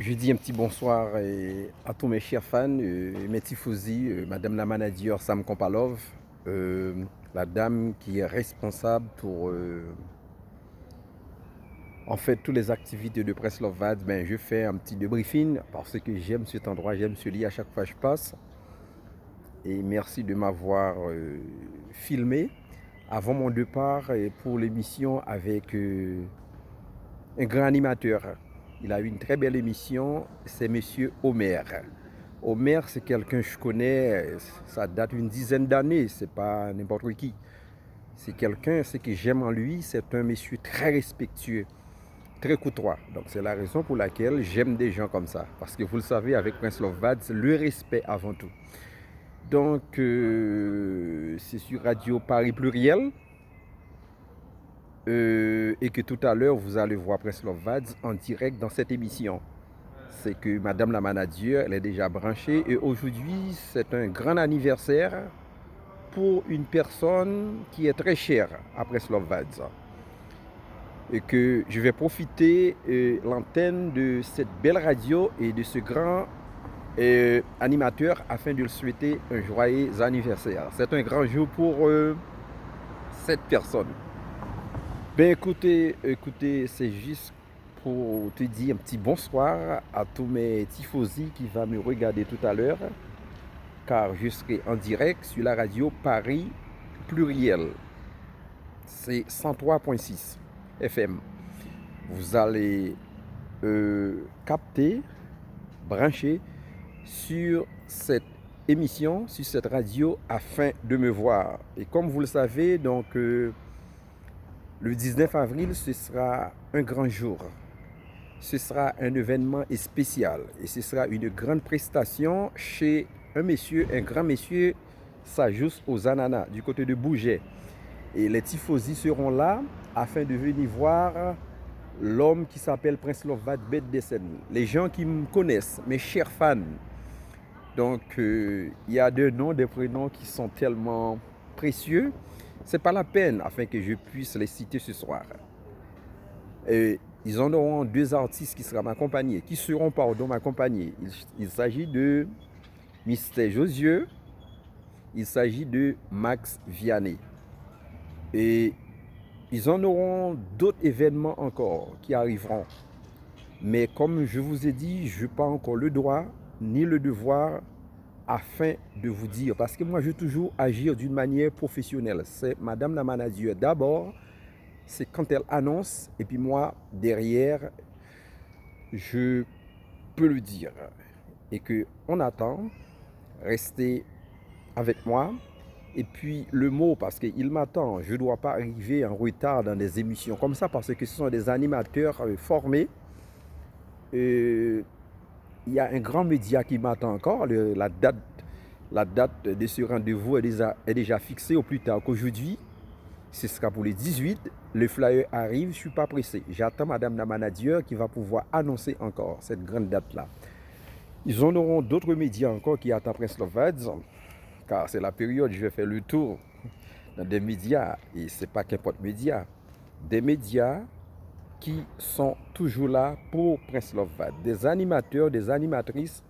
Je dis un petit bonsoir à tous mes chers fans, mes tifosi, Madame la manager Sam Kompalov, la dame qui est responsable pour en fait toutes les activités de Presse Love Vibes. Ben, je fais un petit débriefing parce que j'aime cet endroit, j'aime ce lit à chaque fois que je passe. Et merci de m'avoir filmé avant mon départ pour l'émission avec un grand animateur. Il a eu une très belle émission, c'est Monsieur Omer. Omer, c'est quelqu'un que je connais, ça date d'une dizaine d'années, c'est pas n'importe qui. C'est quelqu'un, ce que j'aime en lui, c'est un monsieur très respectueux, très courtois. Donc c'est la raison pour laquelle j'aime des gens comme ça. Parce que vous le savez, avec Prince Love Vibes, le respect avant tout. Donc c'est sur Radio Paris Pluriel. Et que tout à l'heure, vous allez voir Prince Love Vibes en direct dans cette émission. C'est que Madame la manager, elle est déjà branchée. Et aujourd'hui, c'est un grand anniversaire pour une personne qui est très chère à Prince Love Vibes. Et que je vais profiter l'antenne de cette belle radio et de ce grand animateur afin de lui souhaiter un joyeux anniversaire. C'est un grand jour pour cette personne. Ben écoutez, c'est juste pour te dire un petit bonsoir à tous mes tifosi qui vont me regarder tout à l'heure, car je serai en direct sur la radio Paris Pluriel. C'est 103.6 FM. Vous allez capter, brancher sur cette émission, sur cette radio, afin de me voir. Et comme vous le savez, donc le 19 avril, ce sera un grand jour. Ce sera un événement spécial et ce sera une grande prestation chez un monsieur, un grand monsieur, Sajous aux ananas, du côté de Bouget. Et les tifosi seront là afin de venir voir l'homme qui s'appelle Prince Love Vibes Bedesen. Les gens qui me connaissent, mes chers fans. Donc, il y a des noms, des prénoms qui sont tellement précieux. C'est pas la peine afin que je puisse les citer ce soir. Et ils en auront deux artistes qui seront m'accompagner, qui seront m'accompagner. Il s'agit de Mystère Josieux, il s'agit de Max Vianney. Et ils en auront d'autres événements encore qui arriveront. Mais comme je vous ai dit, je n'ai pas encore le droit ni le devoir afin de vous dire, parce que moi je veux toujours agir d'une manière professionnelle. C'est Madame la manager d'abord, c'est quand elle annonce, et puis moi derrière, je peux le dire. Et qu'on attend, restez avec moi. Et puis le mot, parce qu'il m'attend, je ne dois pas arriver en retard dans des émissions comme ça, parce que ce sont des animateurs formés. Il y a un grand média qui m'attend encore, la date de ce rendez-vous est déjà fixée au plus tard qu'aujourd'hui. Ce sera pour les 18. Le flyer arrive, je ne suis pas pressé. J'attends Madame la manager qui va pouvoir annoncer encore cette grande date-là. Ils en auront d'autres médias encore qui attendent Prince Love Vibes, car c'est la période où je vais faire le tour dans des médias, et ce n'est pas qu'importe média, des médias qui sont toujours là pour Prince Love Vibes, des animateurs, des animatrices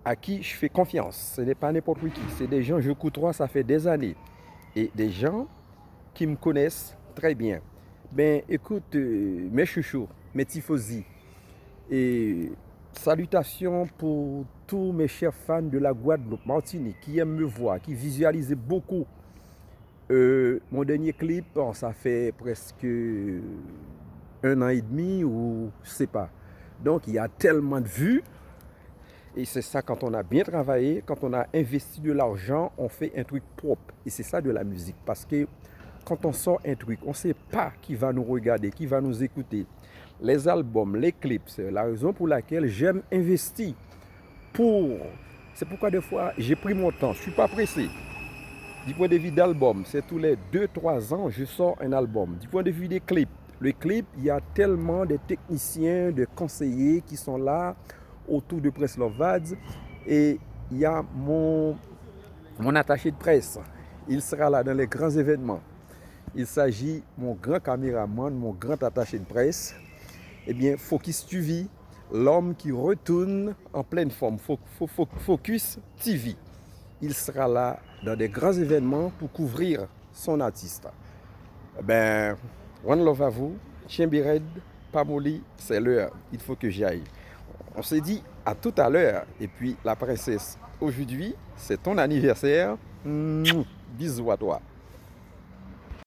à qui je fais confiance. Ce n'est pas n'importe qui, c'est des gens que je côtoie, ça fait des années. Et des gens qui me connaissent très bien. Ben écoute, mes chouchous, mes tifosi, et salutations pour tous mes chers fans de la Guadeloupe, Martinique, qui aiment me voir, qui visualisent beaucoup. Mon dernier clip, ça fait presque 1 an et demi ou je sais pas. Donc il y a tellement de vues. Et c'est ça, quand on a bien travaillé, quand on a investi de l'argent, on fait un truc propre. Et c'est ça de la musique. Parce que quand on sort un truc, on ne sait pas qui va nous regarder, qui va nous écouter. Les albums, les clips, c'est la raison pour laquelle j'aime investir. C'est pourquoi des fois, j'ai pris mon temps. Je ne suis pas pressé. Du point de vue d'album, c'est tous les 2-3 ans, je sors un album. Du point de vue des clips, le clip, il y a tellement de techniciens, de conseillers qui sont là autour de Prince Love Vibes. Et il y a mon attaché de presse. Il sera là dans les grands événements. Il s'agit mon grand caméraman, mon grand attaché de presse. Eh bien, Focus TV, l'homme qui retourne en pleine forme, Focus TV. Il sera là dans des grands événements pour couvrir son artiste. Ben, one love à vous, Chimbired, Pamoli, c'est l'heure, il faut que j'y aille. On s'est dit à tout à l'heure. Et puis la princesse, aujourd'hui, c'est ton anniversaire. Bisous à toi.